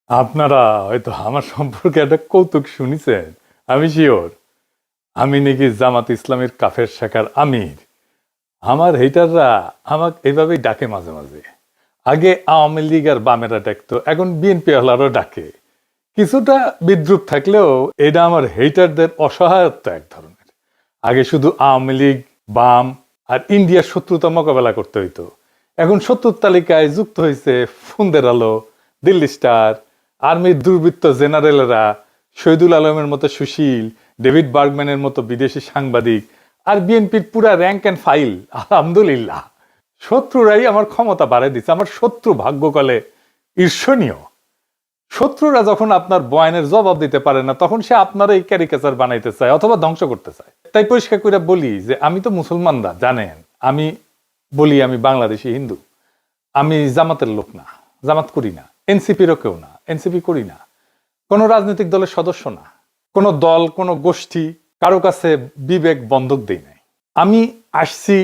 আপনারা হয়তো আমার সম্পর্কে একটা কৌতুক শুনেছেন। আমি শিওর আমি নাকি জামাত ইসলামের কাফের শাখার আমির। আমার হেটাররা আমাকে এইভাবেই ডাকে মাঝে মাঝে। আগে আওয়ামী লীগ আর বামেরা ডাকতো, এখন বিএনপি ওয়ালারও ডাকে। কিছুটা বিদ্রুপ থাকলেও এটা আমার হেটারদের অসহায়ত্ব এক ধরনের। আগে শুধু আওয়ামী লীগ, বাম আর ইন্ডিয়ার শত্রুতা মোকাবেলা করতে হইতো। এখন শত্রুর তালিকায় যুক্ত হয়েছে ফোনদের আলো, দিল্লি স্টার, আর্মির দুর্বৃত্ত জেনারেলরা, শহীদুল আলমের মতো সুশীল, ডেভিড বার্গম্যানের মতো বিদেশি সাংবাদিক, আর বিএনপির পুরা র্যাঙ্ক অ্যান্ড ফাইল। আলহামদুলিল্লাহ, শত্রুরাই আমার ক্ষমতা বাড়ায় দিচ্ছে। আমার শত্রু ভাগ্যকালে ঈর্ষণীয়। শত্রুরা যখন আপনার বয়ানের জবাব দিতে পারে না, তখন সে আপনার এই ক্যারিকেচার বানাইতে চায় অথবা ধ্বংস করতে চায়। তাই পরিষ্কার করে বলি যে আমি তো মুসলমানরা জানেন, আমি বলি আমি বাংলাদেশি হিন্দু। আমি জামাতের লোক না, জামাত করি না, এনসিপিরও কেউ না, এনসিপি করি না, কোনো রাজনৈতিক দলের সদস্য না, কোনো দল, কোনো গোষ্ঠী, কারো কাছে বিবেক বন্ধক দেই নাই। আমি আসছি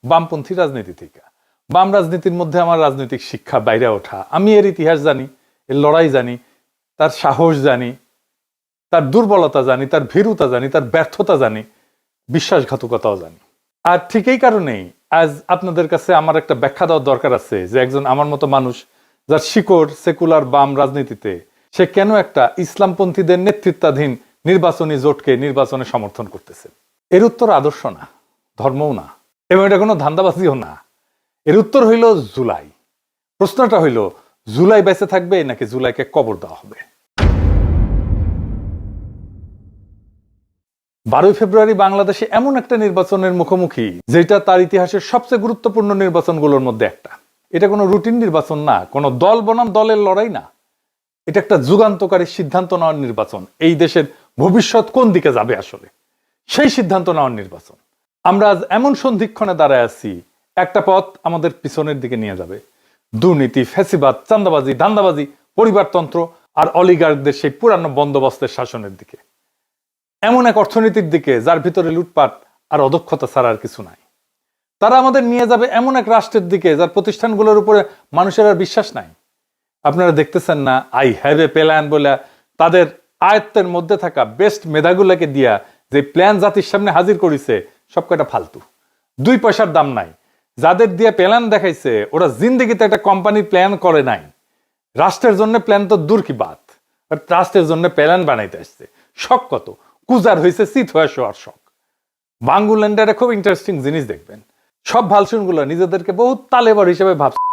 বামপন্থী রাজনীতি থেকে। বাম রাজনীতির মধ্যে আমার রাজনৈতিক শিক্ষা বাইরে ওঠা। আমি এর ইতিহাস জানি, এর লড়াই জানি, তার সাহস জানি, তার দুর্বলতা জানি, তার ভীরুতা জানি, তার ব্যর্থতা জানি, বিশ্বাসঘাতকতাও জানি। আর ঠিক এই কারণেই আজ আপনাদের কাছে আমার একটা ব্যাখ্যা দেওয়ার দরকার আছে যে একজন আমার মতো মানুষ, যার শিকড় সেকুলার বাম রাজনীতিতে, সে কেন একটা ইসলামপন্থীদের নেতৃত্বাধীন নির্বাচনী জোটকে নির্বাচনে সমর্থন করতেছে। এর উত্তর আদর্শ না, ধর্মও না, এবং এটা কোনো ধান্দাবাজিও না। এর উত্তর হইল জুলাই। প্রশ্নটা হইল, জুলাই বেঁচে থাকবে নাকি জুলাইকে কবর দেওয়া হবে? 12 ফেব্রুয়ারি বাংলাদেশে এমন একটা নির্বাচনের মুখোমুখি, যেটা তার ইতিহাসের সবচেয়ে গুরুত্বপূর্ণ নির্বাচনগুলোর মধ্যে একটা। এটা কোনো রুটিন নির্বাচন না, কোনো দল বনাম দলের লড়াই না। এটা একটা যুগান্তকারী সিদ্ধান্ত নেওয়ার নির্বাচন। এই দেশের ভবিষ্যৎ কোন দিকে যাবে আসলে, সেই সিদ্ধান্ত নেওয়ার নির্বাচন। আমরা আজ এমন সন্ধিক্ষণে দাঁড়ায় আছি, একটা পথ আমাদের পিছনের দিকে নিয়ে যাবে। দুর্নীতি, ফ্যাসিবাদ, চাঁদাবাজি, ধান্দাবাজি, পরিবারতন্ত্র আর অলিগারদের সেই পুরানো বন্দোবস্তের শাসনের দিকে। এমন এক অর্থনীতির দিকে যার ভিতরে লুটপাট আর অদক্ষতা ছাড়া আর কিছু নাই। তারা আমাদের নিয়ে যাবে এমন এক রাষ্ট্রের দিকে যার প্রতিষ্ঠানগুলোর উপরে মানুষের আর বিশ্বাস নাই। আপনারা দেখতেছেন না, আই হ্যাভ এ প্ল্যান বলে তাদের আয়ত্তের মধ্যে থাকা বেস্ট মেধাগুলোকে দিয়া যে প্ল্যান জাতির সামনে হাজির করেছে, সব কয়টা ফালতু, 2 পয়সার দাম নাই। যাদের দিয়ে প্ল্যান দেখাইছে, ওরা জিন্দেগিতে একটা কোম্পানির প্ল্যান করে নাই। রাষ্ট্রের জন্য প্ল্যান তো দূর কি বাত, রাষ্ট্রের জন্য প্ল্যান বানাইতে আসছে। শখ কত কুজার হয়েছে, চিত হয়ে শোয়ার শখ। বাঙ্গুল্যান্ডারে খুব ইন্টারেস্টিং জিনিস দেখবেন, সব ভালসুনগুলো নিজেদেরকে বহুত তালেবর হিসেবে ভাবছে।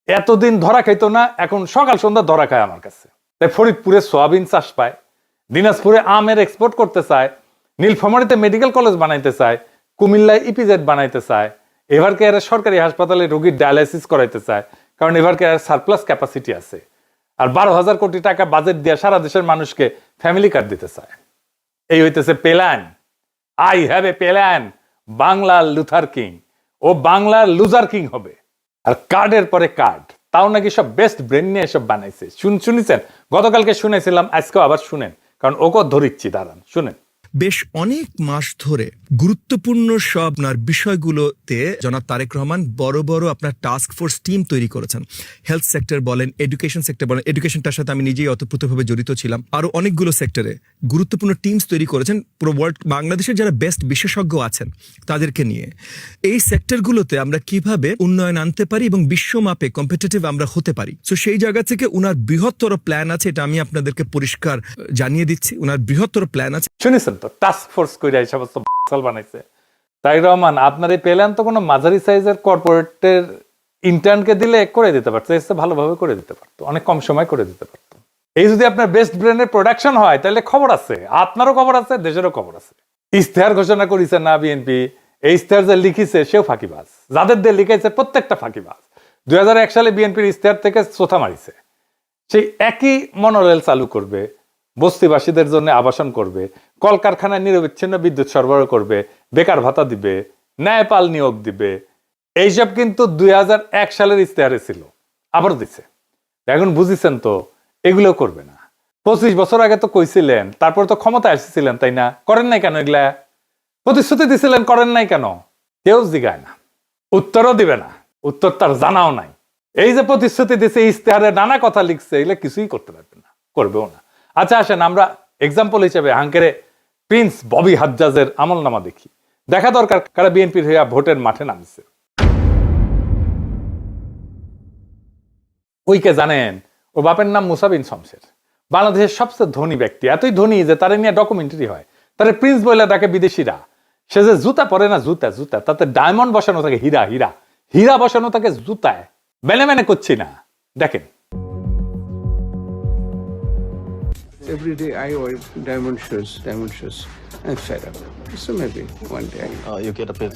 এতদিন ধরা খাইতো না, এখন সকাল সন্ধ্যা ধরা খায় আমার কাছে। তাই ফরিদপুরে সোয়াবিন চাষ পায়, দিনাজপুরে আমের এক্সপোর্ট করতে চায়, নীলফামারীতে মেডিকেল কলেজ বানাইতে চায়, কুমিল্লায় ইপিজেড বানাইতে চায়, এভার কেয়ারের সরকারি হাসপাতালে রোগীর ডায়ালাইসিস করাইতে চায়, কারণ এভার কেয়ারের সারপ্লাস ক্যাপাসিটি আছে। আর 12,000 কোটি টাকা বাজেট দিয়ে সারা দেশের মানুষকে ফ্যামিলি কার্ড দিতে চায়। এই হইতেছে plan. I have a plan. বাংলার লুথার কিং ও বাংলার লুজার কিং হবে। আর কার্ডের পরে কার্ড, তাও নাকি সব বেস্ট ব্রেন নিয়ে এসব বানাইছে। শুনেছেন, গতকালকে শুনেছিলাম, আজকেও আবার শুনেন, কারণ ওকে ধরিচ্ছি, দাঁড়ান শুনেন। বেশ অনেক মাস ধরে গুরুত্বপূর্ণ সব আপনার বিষয়গুলোতে জনাব তারেক রহমান বড় বড় আপনার টাস্ক ফোর্স টিম তৈরি করেছেন। হেলথ সেক্টর বলেন, এডুকেশন সেক্টর বলেন, এডুকেশনটার সাথে আমি নিজেই অতপ্রতভাবে জড়িত ছিলাম। আরো অনেকগুলো সেক্টরে গুরুত্বপূর্ণ টিমস তৈরি করেছেন পুরো ওয়ার্ল্ড, বাংলাদেশের যারা বেস্ট বিশেষজ্ঞ আছেন তাদেরকে নিয়ে। এই সেক্টরগুলোতে আমরা কিভাবে উন্নয়ন আনতে পারি এবং বিশ্বমাপে কম্পিটিটিভ আমরা হতে পারি, তো সেই জায়গা থেকে উনার বৃহত্তর প্ল্যান আছে। এটা আমি আপনাদেরকে পরিষ্কার জানিয়ে দিচ্ছি, উনার বৃহত্তর প্ল্যান আছে। শুনেছেন তো, টাস্ক ফোর্স কইরা এই সমস্ত সাল বানাইছে। তারেক রহমান, আপনার এই প্ল্যান তো কোনো মাঝারি সাইজের কর্পোরেটের ইন্টার্নকে দিলে করে দিতে পারতো, এসে ভালোভাবে করে দিতে পারতো, অনেক কম সময় করে দিতে পারতো। এই যদি আপনার বেস্ট ব্র্যান্ডের প্রোডাকশন হয়, তাহলে খবর আছে, আপনারও খবর আছে, দেশেরও খবর আছে। ইশতেহার ঘোষণা করেছে না বিএনপি, এই ইশতেহার যে লিখিছে সেও ফাঁকিবাজ, যাদের দিয়ে লিখাইছে প্রত্যেকটা ফাঁকিবাজ। 2001 সালে বিএনপির ইশতেহার থেকে চোথা মারিছে। সেই একই মনোরেল চালু করবে, বস্তিবাসীদের জন্য আবাসন করবে, কলকারখানায় নিরবিচ্ছিন্ন বিদ্যুৎ সরবরাহ করবে, বেকার ভাতা দিবে, ন্যায়পাল নিয়োগ দিবে। এইসব কিন্তু 2001 সালের ইশতেহারে ছিল, আবার দিচ্ছে। এখন বুঝিছেন তো, এগুলো করবে না। 25 বছর আগে তো কইছিলেন, তারপর তো ক্ষমতায় এসেছিলেন, তাই না? করেন নাই কেন এগুলা? প্রতিশ্রুতি দিছিলেন, করেন নাই কেন? কেউ জিগায় না, উত্তরও দিবে না, উত্তর তার জানাও নাই। এই যে প্রতিশ্রুতি দিচ্ছে, ইস্তেহারে নানা কথা লিখছে, এগুলো কিছুই করতে পারবে না, করবেও না। আচ্ছা আসেন আমরা এক্সাম্পল হিসেবে হাঙ্কেরে প্রিন্স ববি হাজ্জাজের আমলনামা দেখি। দেখা দরকার কারা বিএনপির হইয়া ভোটের মাঠে নামছে। ওইকে জানেন, ওর বাপের নাম মুসা বিন শমসের, বাংলাদেশের সবচেয়ে ধনী ব্যক্তি, এতই ধনী যে তারে নিয়ে ডকুমেন্টারি হয়, তারে প্রিন্স বলে ডাকে বিদেশিরা। সে যে জুতা পরে না, জুতা জুতা, তাতে ডায়মন্ড বসানো থাকে, হীরা হীরা হীরা বসানো থাকে জুতায়। মেনে মেনে করছি না, দেখেন। Every day I wear diamond shoes, diamond shoes. I'm fed up. So maybe one day You get a bit.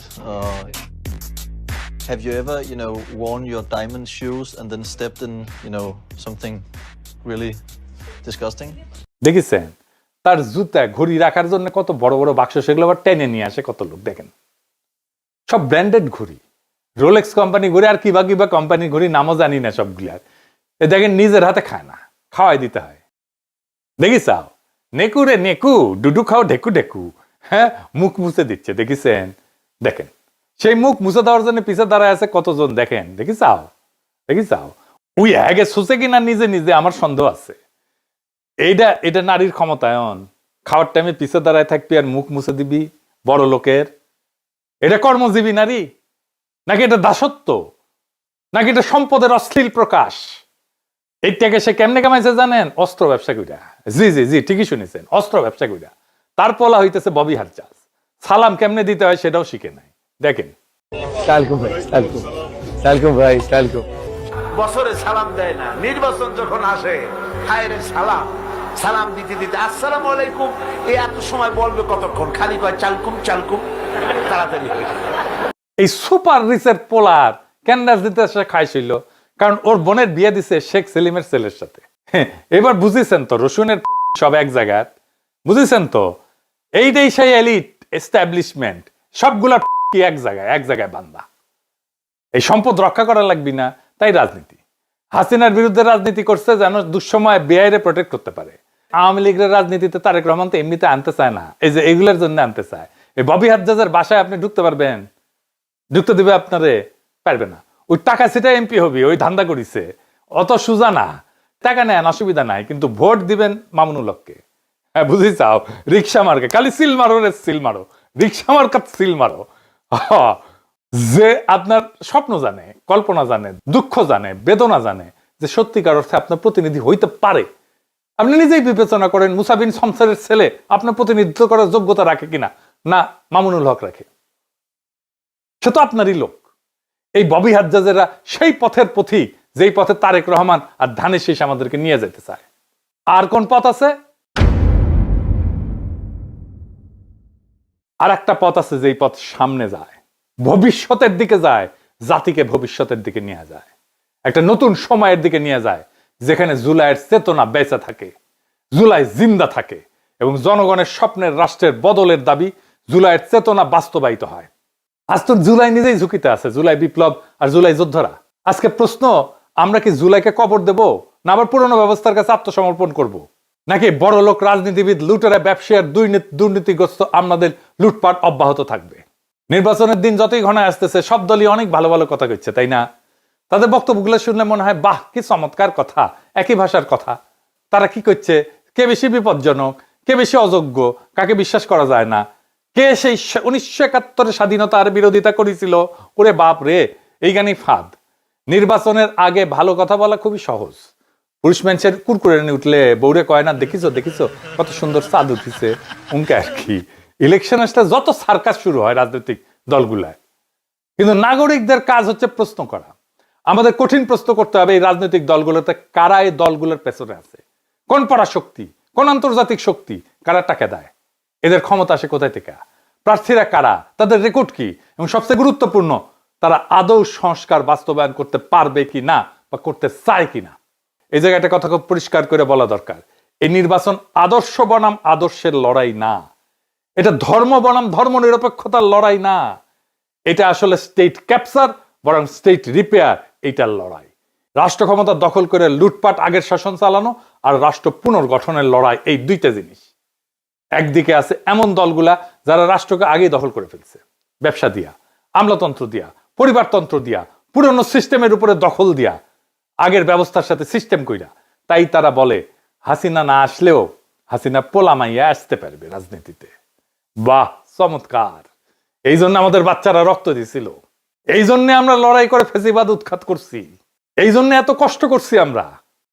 Have you ever, worn your diamond shoes and then stepped in, something really disgusting? দেখেছেন তার জুতা ঘড়ি রাখার জন্য কত বড় বড় বাক্স, সেগুলো আবার টেনে নিয়ে আসে কত লোক। দেখেন সব ব্র্যান্ডেড ঘড়ি, রোলেক্স কোম্পানি ঘড়ি, আর কিবা কিবা কোম্পানি ঘড়ি, নামও জানি না সবগুলার। এ দেখেন নিজের হাতে খায় না, খাওয়াই দিতে হয়। দেখিসাও নেকু রে নেকু, ডুডু খাও ঢেকু ঢেকু, হ্যাঁ মুখ মুছে দিচ্ছে, দেখিছেন? দেখেন সেই মুখ মুছে দেওয়ার জন্য পিছে দাঁড়ায় আছে কতজন, দেখেন দেখিসাও, দেখিসাও। উই আগে সুসে কিনা নিজে নিজে, আমার সন্দেহ আছে। এটা নারীর ক্ষমতায়ন। খাওয়ার টাইমে পিছে দাঁড়ায় থাকবি আর মুখ মুছে দিবি বড় লোকের। এটা কর্মজীবী নারী নাকি এটা দাসত্ব, নাকি এটা সম্পদের অশ্লীল প্রকাশ? এইটাকে সে কেমনে কামাইছে জানেন? অস্ত্র ব্যবসা কইরা। জি জি জি ঠিকই শুনেছেন, অস্ত্র ব্যবসা কইরা। তার পোলা হইতেছে ববি হাজ্জাজ। সালাম কেমনে দিতে হয় সেটাও শিখে নাই, দেখেন। সালাম ভাই, সালাম ভাই, সালাম। বছরে সালাম দেয় না, নির্বাচন যখন আসে হায় রে সালাম, সালাম দিতে দিতে আসসালামু আলাইকুম এত সময় বলবে কতক্ষণ, খালি কয় চালকুম চালকুম, তাড়াতাড়ি হয়ে যায়। এই সুপার রিচের পোলার কেন রাজনীতি সে খাইছিল? কারণ ওর বোনের বিয়ে দিছে শেখ সেলিমের ছেলের সাথে। এবার বুঝেছেন তো রসুনের সব এক জায়গায়, বুঝেছেন তো? এইটাই সেই এলিট এস্টাবলিশমেন্ট, সবগুলা কি এক জায়গায় বান্দা। এই সম্পদ রক্ষা করা লাগবি না, তাই রাজনীতি। হাসিনার বিরুদ্ধে রাজনীতি করছে যেন দুঃসময় বেআইরে প্রোটেক্ট করতে পারে। আওয়ামী লীগের রাজনীতিতে তারেক রহমান তো এমনিতে আনতে চায় না, এই যে এগুলোর জন্য আনতে চায়। এই ববি হাজ্জাজের বাসায় আপনি ঢুকতে পারবেন? ঢুকতে দিবে আপনারে? পারবে না। ওই টাকা সেটা এমপি হবি, ওই ধান্দা করিছে, অত সুজা না। টাকা নেন অসুবিধা নাই, কিন্তু ভোট দিবেন মামুনুল হককে। হ্যাঁ বুঝি চাও, রিক্সা মার্কে খালি সিল মারো রে সিল মারো, রিক্সা মার্কাত সিল মারো। যে আপনার স্বপ্ন জানে, কল্পনা জানে, দুঃখ জানে, বেদনা জানে, যে সত্যিকার অর্থে আপনার প্রতিনিধি হইতে পারে। আপনি নিজেই বিবেচনা করেন মুসা বিন শমসেরের ছেলে আপনার প্রতিনিধিত্ব করার যোগ্যতা রাখে কিনা, না মামুনুল হক রাখে? সে তো আপনারই লোক। এই ববি হাজ্জাজেরা সেই পথের পথিক, যেই পথে তারেক রহমান আর ধানের শীষ আমাদেরকে নিয়ে যেতে চায়। আর কোন পথ আছে? আর একটা পথ আছে, যেই পথ সামনে যায়, ভবিষ্যতের দিকে যায়, জাতিকে ভবিষ্যতের দিকে নিয়ে যায়, একটা নতুন সময়ের দিকে নিয়ে যায়, যেখানে জুলাইয়ের চেতনা বেঁচে থাকে, জুলাই জিন্দা থাকে এবং জনগণের স্বপ্নের রাষ্ট্রের বদলের দাবি জুলাইয়ের চেতনা বাস্তবায়িত হয়। আজ তো জুলাই নিজেই ঝুঁকিতে আছে, জুলাই বিপ্লব আর জুলাই যোদ্ধারা। আজকে প্রশ্ন, আমরা কি জুলাইকে কবর দেব, না আবার পুরনো ব্যবস্থার কাছে আত্মসমর্পণ করব? নাকি বড় লোক রাজনীতিবিদ লুটেরা ব্যবসায়ীর দুর্নীতিগ্রস্ত আমাদের লুটপাট অব্যাহত থাকবে? নির্বাচনের দিন যতই ঘনায় আসতেছে সব দলই অনেক ভালো ভালো কথা কইছে, তাই না? তাদের বক্তব্যগুলো শুনলে মনে হয় বাহ কি চমৎকার কথা, একই ভাষার কথা। তারা কি করছে, কে বেশি বিপজ্জনক, কে বেশি অযোগ্য, কাকে বিশ্বাস করা যায় না, কে সেই 1971 স্বাধীনতার বিরোধিতা করেছিল, ওরে বাপ রে, এই গানই ফাঁদ। নির্বাচনের আগে ভালো কথা বলা খুবই সহজ। পুরুষ মানুষের কুরকুরে নিয়ে উঠলে বৌরে কয় না, দেখিছো দেখিছো কত সুন্দর চাঁদ উঠিছে, উনকে আর কি। ইলেকশন আসলে যত সার্কাস শুরু হয় রাজনৈতিক দলগুলায়, কিন্তু নাগরিকদের কাজ হচ্ছে প্রশ্ন করা। আমাদের কঠিন প্রশ্ন করতে হবে এই রাজনৈতিক দলগুলোতে কারা এই দলগুলোর পেছনে আছে, কোন পরাশক্তি, কোন আন্তর্জাতিক শক্তি, কারা টাকা দেয়, এদের ক্ষমতা আসে কোথায় থেকে, প্রার্থীরা কারা, তাদের রেকর্ড কি, এবং সবচেয়ে গুরুত্বপূর্ণ তারা আদৌ সংস্কার বাস্তবায়ন করতে পারবে কি না বা করতে চায় কিনা। এই জায়গাটা কথা খুব পরিষ্কার করে বলা দরকার। এই নির্বাচন আদর্শ বনাম আদর্শের লড়াই না, এটা ধর্ম বনাম ধর্ম নিরপেক্ষতার লড়াই না, এটা আসলে স্টেট ক্যাপচার বরং স্টেট রিপেয়ার, এইটার লড়াই। রাষ্ট্র ক্ষমতা দখল করে লুটপাট আগের শাসন চালানো আর রাষ্ট্র পুনর্গঠনের লড়াই, এই দুইটা জিনিস। একদিকে আছে এমন দলগুলা যারা রাষ্ট্রকে আগেই দখল করে ফেলছে, ব্যবসা দিয়া, আমলাতন্ত্র দিয়া, পরিবারতন্ত্র দিয়া, পুরনো সিস্টেমের উপরে দখল দিয়া, আগের ব্যবস্থার সাথে সিস্টেম কইরা। তাই তারা বলে হাসিনা না আসলেও হাসিনা পোলামাইয়া আসতে পারবে রাজনীতিতে। বাহ, চমৎকার! এই জন্য আমাদের বাচ্চারা রক্ত দিছিল, এই জন্য আমরা লড়াই করে ফেসিবাদ উৎখাত করছি, এই জন্য এত কষ্ট করছি আমরা।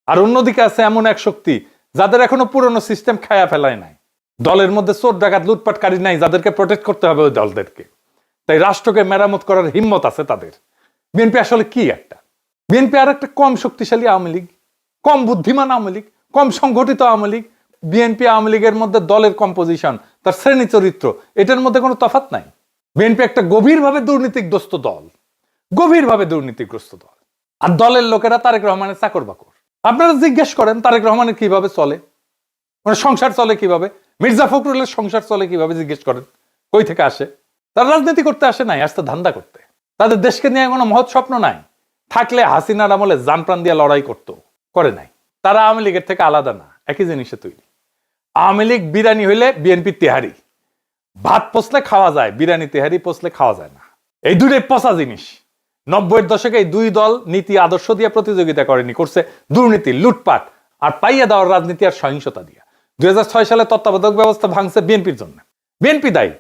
আর অন্যদিকে আছে এমন এক শক্তি যাদের এখনো পুরনো সিস্টেম খায়া ফেলায় নাই, দলের মধ্যে চোর ডাকাত লুটপাটকারী নাই, যাদেরকে প্রোটেক্ট করতে হবে ওই দলদেরকে। তাই রাষ্ট্রকে মেরামত করার হিম্মত আছে তাদের। বিএনপি আসলে কি একটা? বিএনপি আর একটা কম শক্তিশালী আওয়ামী লীগ, কম বুদ্ধিমান আওয়ামী লীগ, কম সংগঠিত আওয়ামী লীগ। বিএনপি আওয়ামী লীগের মধ্যে দলের কম্পোজিশন, তার শ্রেণী চরিত্র, এটার মধ্যে কোনো তফাৎ নাই। বিএনপি একটা গভীরভাবে দুর্নীতিগ্রস্ত দল, গভীরভাবে দুর্নীতিগ্রস্ত দল। আর দলের লোকেরা তারেক রহমানের চাকর বাকর। আপনারা জিজ্ঞেস করেন তারেক রহমানের কিভাবে চলে, মানে সংসার চলে কিভাবে, মির্জা ফখরুলের সংসার চলে কিভাবে, জিজ্ঞেস করেন কই থেকে আসে। তারা রাজনীতি করতে আসে নাই, আসতে ধান্দা করতে। তাদের দেশকে নিয়ে কোনো মহৎ স্বপ্ন নাই। থাকলে হাসিনার আমলে জান প্রাণ দিয়ে লড়াই করতো, করে নাই। তারা আওয়ামী লীগের থেকে আলাদা না, একই জিনিসে তৈরি। আওয়ামী লীগ বিরিয়ানি হইলে বিএনপি তেহারি। ভাত পচলে খাওয়া যায়, বিরিয়ানি তেহারি পচলে খাওয়া যায় না। এই দুটোই পচা জিনিস। 90-এর দশকে এই দুই দল নীতি আদর্শ দিয়ে প্রতিযোগিতা করেনি, করছে দুর্নীতি, লুটপাট আর পাইয়া দেওয়ার রাজনীতি আর সহিংসতা দিয়া। 2006 সালে তত্ত্বাবধায়ক ব্যবস্থা ভাঙছে বিএনপির জন্য। বিএনপি দায়ী।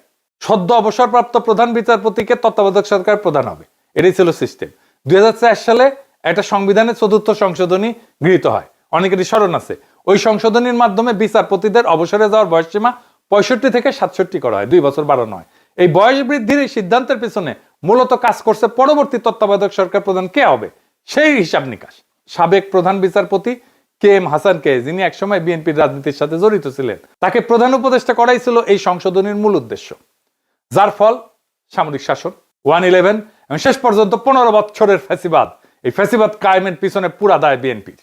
সদ্য অবসরপ্রাপ্ত প্রধান বিচারপতিকে তত্ত্বাবধায়ক সরকার প্রধান হবে, এটাই ছিল সিস্টেম। 2004 সালে একটা সংবিধানের 4র্থ সংশোধনী গৃহীত হয়, অনেকেরই স্মরণ আছে। ওই সংশোধনীর মাধ্যমে বিচারপতিদের অবসরে যাওয়ার বয়সসীমা 65 থেকে 67 করা হয়, 2 বছর বাড়ানো হয়। এই বয়স বৃদ্ধির এই সিদ্ধান্তের পেছনে মূলত কাজ করছে পরবর্তী তত্ত্বাবধায়ক সরকার প্রধান কে হবে সেই হিসাব নিকাশ। সাবেক প্রধান বিচারপতি KM হাসানকে, যিনি একসময় বিএনপির রাজনীতির সাথে জড়িত ছিলেন, তাকে প্রধান উপদেষ্টা করাই ছিল এই সংশোধনীর মূল উদ্দেশ্য। যার ফল সামরিক শাসন, 1/11 এবং শেষ পর্যন্ত 15 বছরের ফ্যাসিবাদ। এই ফ্যাসিবাদ কায়েমের পিছনে পুরা দায় বিএনপির।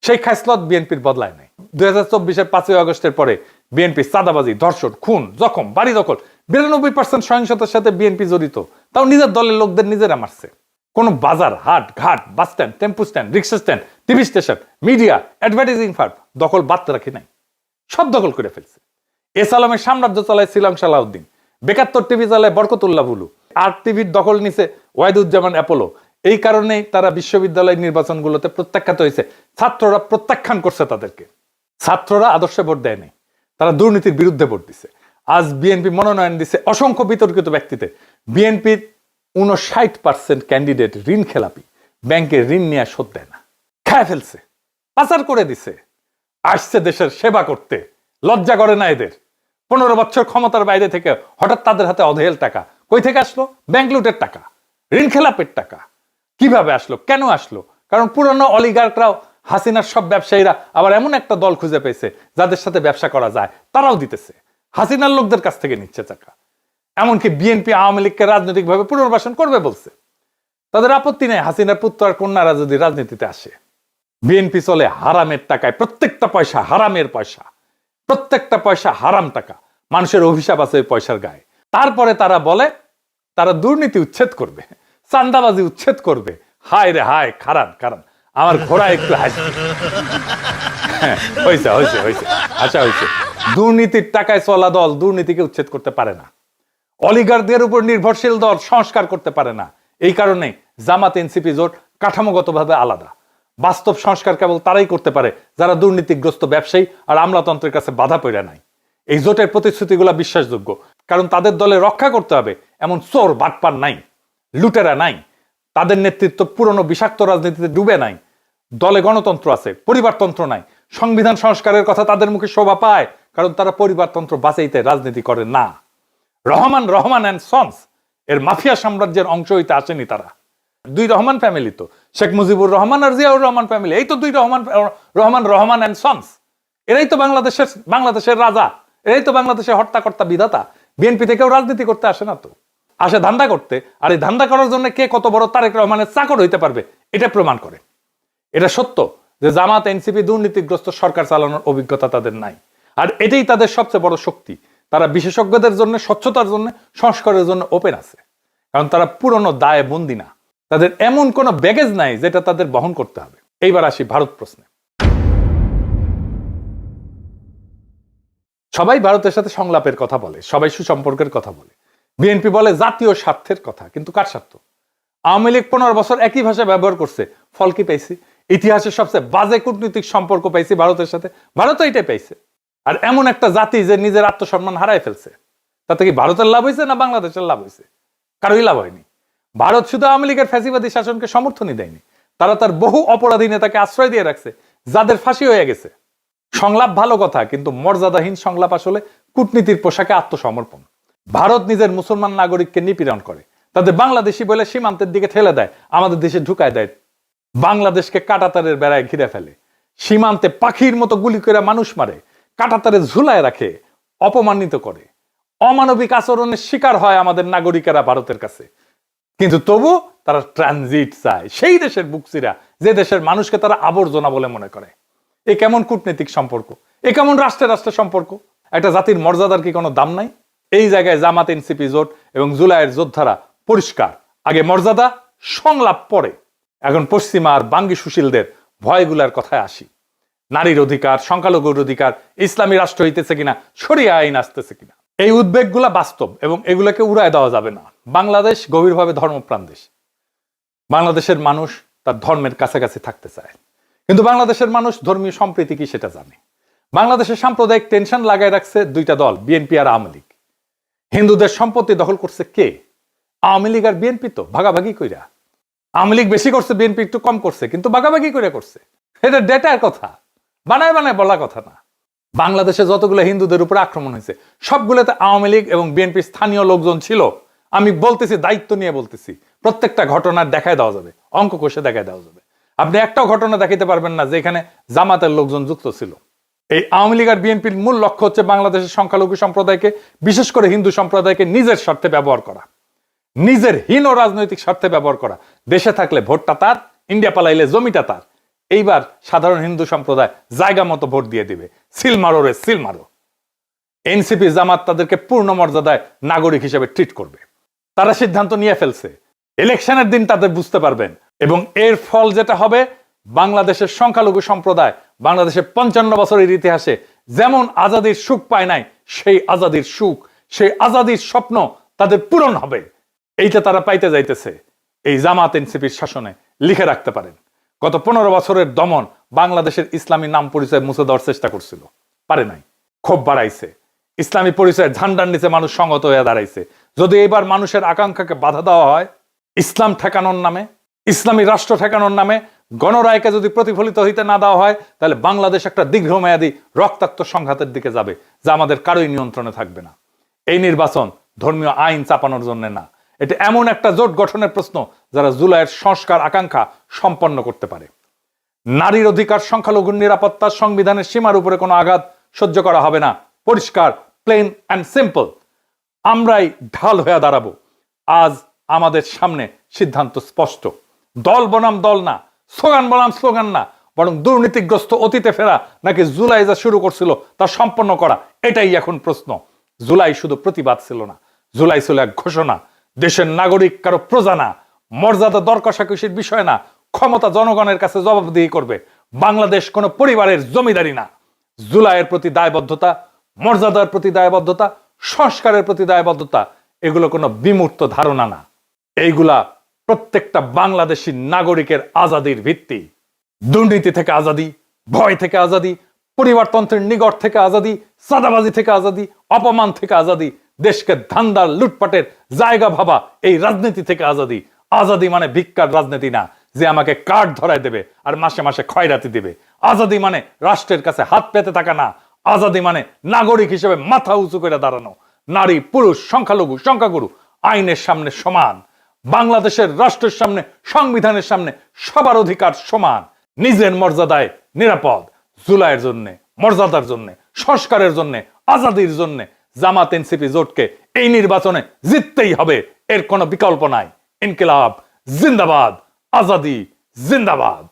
সেই খাসলত বিএনপির বদলায় নাই। 2024-এর 5ই আগস্টের পরে বিএনপি চাঁদাবাজি, ধর্ষণ, খুন, জখম, বাড়ি দখল, 92% সহিংসতার সাথে বিএনপি জড়িত। তাও নিজের দলের লোকদের নিজেরা মারছে। কোন বাজার, হাট, ঘাট, bus stand, tempo stand, rickshaw stand, TV station, media, advertising firm দখল বাদ রাখি নাই, সব দখল করে ফেলছে। এসালামের সাম্রাজ্য চালায় শ্রীলং সালাউদ্দিন, 72 টিভি চালায় বরকতুল্লাহ বুলু, আর টিভির দখল নিছে ওয়াহিদুজ্জামান অ্যাপোলো। এই কারণেই তারা বিশ্ববিদ্যালয় নির্বাচনগুলোতে প্রত্যাখ্যাত হয়েছে। ছাত্ররা প্রত্যাখ্যান করছে তাদেরকে। ছাত্ররা আদর্শে ভোট দেয় নাই, তারা দুর্নীতির বিরুদ্ধে ভোট দিছে। আজ বিএনপি মনোনয়ন দিছে অসংখ্য বিতর্কিত ব্যক্তিতে। বিএনপির 59% ক্যান্ডিডেট ঋণ খেলাপি, ব্যাংকের ঋণ নিয়ে শোধ দেয় না, খায় ফেলছে, পাচার করে দিছে। আসছে দেশের সেবা করতে, লজ্জা করে না এদের। 15 বছর ক্ষমতার বাইরে থেকে হঠাৎ তাদের হাতে অধেল টাকা কই থেকে আসলো? ব্যাংক লুটের টাকা, ঋণ খেলাপের টাকা। কিভাবে আসলো, কেন আসলো? কারণ পুরনো অলিগার্করাও, হাসিনার সব ব্যবসায়ীরা আবার এমন একটা দল খুঁজে পেয়েছে যাদের সাথে ব্যবসা করা যায়, তারাও দিতেছে। হাসিনার লোকদের কাছ থেকে নিচ্ছে টাকা। এমনকি বিএনপি আওয়ামী লীগকে রাজনৈতিকভাবে পুনর্বাসন করবে বলছে। তাদের আপত্তি নেই হাসিনার পুত্র আর কন্যারা যদি রাজনীতিতে আসে। বিএনপি চলে হারামের টাকায়, প্রত্যেকটা পয়সা হারামের পয়সা, প্রত্যেকটা পয়সা হারাম টাকা। মানুষের অভিশাপ আছে ওই পয়সার গায়ে। তারপরে তারা বলে তারা দুর্নীতি উচ্ছেদ করবে, চান্দাবাজি উচ্ছেদ করবে। হায় রে হায়, খারান খারান, আমার ঘোড়া একটু হাসবে। হয়েছে হয়েছে হয়েছে, আচ্ছা হয়েছে। দুর্নীতির টাকায় চলা দল দুর্নীতিকে উচ্ছেদ করতে পারে না। অলিগারদের উপর নির্ভরশীল দল সংস্কার করতে পারে না। এই কারণে জামাত এনসিপি জোট কাঠামোগতভাবে আলাদা। বাস্তব সংস্কার কেবল তারাই করতে পারে যারা দুর্নীতিগ্রস্ত ব্যবসায়ী আর আমলাতন্ত্রের কাছে বাধা পড়ে নাই। এই জোটের প্রতিশ্রুতিগুলো বিশ্বাসযোগ্য, কারণ তাদের দলে রক্ষা করতে হবে এমন চোর বাটপার নাই, লুটেরা নাই। তাদের নেতৃত্ব পুরনো বিষাক্ত রাজনীতিতে ডুবে নাই। দলে গণতন্ত্র আছে, পরিবারতন্ত্র নাই। সংবিধান সংস্কারের কথা তাদের মুখে শোভা পায়, কারণ তারা পরিবারতন্ত্র বাঁচাইতে রাজনীতি করে না। রহমান অ্যান্ড সন্স এর মাফিয়া সাম্রাজ্যের অংশ হইতে আসেনি তারা। 2 রহমান ফ্যামিলি তো, শেখ মুজিবুর রহমান আর জিয়াউর রহমান ফ্যামিলি, এই তো 2 রহমান অ্যান্ড সন্স। এরাই তো বাংলাদেশের রাজা, এরাই তো বাংলাদেশের হর্তাকর্তা বিধাতা। বিএনপি থেকেও রাজনীতি করতে আসে না তো, আসে ধান্দা করতে। আর এই ধান্দা করার জন্য কে কত বড় তারেক রহমানের চাকর হইতে পারবে এটা প্রমাণ করে। এটা সত্য যে জামাত এনসিপি দুর্নীতিগ্রস্ত সরকার চালানোর অভিজ্ঞতা তাদের নাই। আর এটাই তাদের সবচেয়ে বড় শক্তি। তারা বিশেষজ্ঞদের জন্য, স্বচ্ছতার জন্য, সংস্কারের জন্য ওপেন আছে, কারণ তারা পুরনো দায়ে বন্দী না। তাদের এমন কোনো ব্যাগেজ নাই যেটা তাদের বহন করতে হবে। এইবার আসি ভারত প্রশ্নে। সবাই ভারতের সাথে সংলাপের কথা বলে, সবাই সুসম্পর্কের কথা বলে। বিএনপি বলে জাতীয় স্বার্থের কথা, কিন্তু কার স্বার্থ? আওয়ামী লীগ 15 বছর একই ভাষা ব্যবহার করছে, ফল কি পাইছি? ইতিহাসের সবচেয়ে বাজে কূটনৈতিক সম্পর্ক পাইছি ভারতের সাথে, ভারত এটাই পাইছে। আর এমন একটা জাতি যে নিজের আত্মসম্মান হারায় ফেলছে, তাতে কি ভারতের লাভ হয়েছে না বাংলাদেশের লাভ হয়েছে? কারোই লাভ হয়নি। ভারত শুধু আওয়ামী লীগের ফ্যাসিবাদী শাসনকে সমর্থনই দেয়নি, তারা তার বহু অপরাধী নেতাকে আশ্রয় দিয়ে রাখছে, যাদের ফাঁসি হয়ে গেছে। সংলাপ ভালো কথা, কিন্তু মর্যাদাহীন সংলাপ আসলে কূটনীতির পোশাকে আত্মসমর্পণ। ভারত নিজের মুসলমান নাগরিককে নিপীড়ন করে, তাদের বাংলাদেশি বলে সীমান্তের দিকে ঠেলে দেয়, আমাদের দেশে ঢুকায় দেয়, বাংলাদেশকে কাঁটাতারের বেড়ায় ঘিরে ফেলে, সীমান্তে পাখির মতো গুলি করে মানুষ মারে, কাঁটাতারে ঝুলায় রাখে, অপমানিত করে। অমানবিক আচরণের শিকার হয় আমাদের নাগরিকেরা ভারতের কাছে। কিন্তু তবু তারা ট্রানজিট চায়, সেই দেশের বুকসিরা যে দেশের মানুষকে তারা আবর্জনা বলে মনে করে। এ কেমন কূটনৈতিক সম্পর্ক? এ কেমন রাষ্ট্রের রাষ্ট্রের সম্পর্ক? একটা জাতির মর্যাদার কি কোনো দাম নাই? এই জায়গায় জামাত, এনসিপি জোট এবং জুলাইয়ের যোদ্ধারা পরিষ্কার, আগে মর্যাদা, সংলাপ পরে। এখন পশ্চিমা আর বাঙ্গি সুশীলদের ভয়গুলার কথায় আসি। নারীর অধিকার, সংখ্যালঘুর অধিকার, ইসলামী রাষ্ট্র হইতেছে কিনা, শরিয়া আইন আসতেছে কিনা, এই উদ্বেগগুলা বাস্তব এবং এগুলোকে উড়ায় দেওয়া যাবে না। বাংলাদেশ গভীরভাবে ধর্মপ্রাণ দেশ। বাংলাদেশের মানুষ তার ধর্মের কাছাকাছি থাকতে চায়, কিন্তু বাংলাদেশের মানুষ ধর্মীয় সম্প্রীতি কি সেটা জানে। বাংলাদেশের সাম্প্রদায়িক টেনশন লাগায় রাখছে দুইটা দল, বিএনপি আর আওয়ামী লীগ। হিন্দুদের সম্পত্তি দখল করছে কে? আওয়ামী লীগ আর বিএনপি তো ভাগাভাগি কইরা। আওয়ামী লীগ বেশি করছে, বিএনপি একটু কম করছে, কিন্তু ভাগাভাগি করে করছে। এটা ডেটার কথা, বানায় বানায় বলা কথা না। বাংলাদেশে যতগুলো হিন্দুদের উপর আক্রমণ হয়েছে সবগুলোতে আওয়ামী লীগ এবং বিএনপি স্থানীয় লোকজন ছিল। আমি বলতেছি, দায়িত্ব নিয়ে বলতেছি, প্রত্যেকটা ঘটনার দেখায় দেওয়া যাবে, অঙ্ক কষে দেখায় দেওয়া যাবে। আপনি একটাও ঘটনা দেখাতে পারবেন না যেখানে জামাতের লোকজন যুক্ত ছিল। এই আওয়ামী লীগ আর বিএনপির মূল লক্ষ্য হচ্ছে বাংলাদেশের সংখ্যালঘু সম্প্রদায়কে, বিশেষ করে হিন্দু সম্প্রদায়কে নিজের স্বার্থে ব্যবহার করা, নিজের হীন ও রাজনৈতিক স্বার্থে ব্যবহার করা। দেশে থাকলে ভোটটা তার, ইন্ডিয়া পালাইলে জমিটা তার। এইবার সাধারণ হিন্দু সম্প্রদায় জায়গা মতো ভোট দিয়ে দিবে, সিল মারো রে সিল মারো। এনসিপি জামাত তাদেরকে পূর্ণ মর্যাদায় নাগরিক হিসেবে ট্রিট করবে। তারা সিদ্ধান্ত নিয়ে ফেলছে, ইলেকশনের দিন তাদের বুঝতে পারবেন। এবং এর ফল যেটা হবে, বাংলাদেশের সংখ্যালঘু সম্প্রদায় বাংলাদেশের 55 বছরের ইতিহাসে যেমন আজাদির সুখ পায় নাই, সেই আজাদির সুখ, সেই আজাদির স্বপ্ন তাদের পূরণ হবে। এইটা তারা পাইতে যাইতেছে এই জামাত এনসিপির শাসনে। লিখে রাখতে পারেন, গত 15 বছরের দমন বাংলাদেশের ইসলামী নাম পরিচয় মুছে দেওয়ার চেষ্টা করছিল, পারে নাই। ক্ষোভ বাড়াইছে, ইসলামী পরিচয় ঝান্ডার নিচে মানুষ সংগত হয়ে দাঁড়াইছে। যদি এবার মানুষের আকাঙ্ক্ষাকে বাধা দেওয়া হয়, ইসলাম ঠেকানোর নামে, ইসলামী রাষ্ট্র ঠেকানোর নামে গণরায়কে যদি প্রতিফলিত হইতে না দেওয়া হয়, তাহলে বাংলাদেশ একটা দীর্ঘমেয়াদী রক্তাক্ত সংঘাতের দিকে যাবে, যা আমাদের কারোই নিয়ন্ত্রণে থাকবে না। এই নির্বাচন ধর্মীয় আইন চাপানোর জন্য না, এটা এমন একটা জোট গঠনের প্রশ্ন যারা জুলাইয়ের সংস্কার আকাঙ্ক্ষা সম্পন্ন করতে পারে। নারীর অধিকার, সংখ্যালঘুর নিরাপত্তা, সংবিধানের সীমার উপরে কোনো আঘাত সহ্য করা হবে না। পরিষ্কার, প্লেন অ্যান্ড সিম্পল। আমরাই ঢাল হয়ে দাঁড়াবো। আজ আমাদের সামনে সিদ্ধান্ত স্পষ্ট। দল বনাম দল না, স্লোগান বনাম স্লোগান না, বরং দুর্নীতিগ্রস্ত অতীতে ফেরা নাকি জুলাই যা শুরু করছিল তা সম্পন্ন করা, এটাই এখন প্রশ্ন। জুলাই শুধু প্রতিবাদ ছিল না, জুলাই ছিল এক ঘোষণা। দেশের নাগরিক কারো প্রজা না, মর্যাদা দর কষাকষির বিষয় না, ক্ষমতা জনগণের কাছে জবাবদিহি করবে। বাংলাদেশ কোনো পরিবারের জমিদারি না। জুলাইয়ের প্রতি দায়বদ্ধতা, মর্যাদার প্রতি দায়বদ্ধতা, সংস্কারের প্রতি দায়বদ্ধতা, এগুলো কোনো বিমূর্ত ধারণা না। এইগুলা প্রত্যেকটা বাংলাদেশী নাগরিকের আজাদির ভিত্তি। দুর্নীতি থেকে আজাদি, ভয় থেকে আজাদি, পরিবারতন্ত্রের নিগড় থেকে আজাদি, চাঁদাবাজি থেকে আজাদি, অপমান থেকে আজাদি, দেশকে ধান্দার লুটপাটের জায়গা ভাবা এই রাজনীতি থেকে আজাদি। আজাদি মানে ভিক্ষার রাজনীতি না, যে আমাকে কার্ড ধরায় দেবে আর মাসে মাসে খয়রাতি দিবে। আজাদি মানে রাষ্ট্রের কাছে হাত পেতে থাকা না। আজাদি মানে নাগরিক হিসেবে মাথা উঁচু করে দাঁড়ানো। নারী, পুরুষ, সংখ্যালঘু, সংখ্যাগুরু আইনের সামনে সমান। বাংলাদেশের রাষ্ট্রের সামনে, সংবিধানের সামনে সবার অধিকার সমান। নিজের মর্যাদায় নিরাপদ। জুলাইয়ের জন্য, মর্যাদার জন্য, সংস্কারের জন্য, আজাদির জন্য জামাত এনসিপি জোটকে এই নির্বাচনে জিততেই হবে, এর কোনো বিকল্প নাই। ইনকিলাব জিন্দাবাদ, আজাদি জিন্দাবাদ।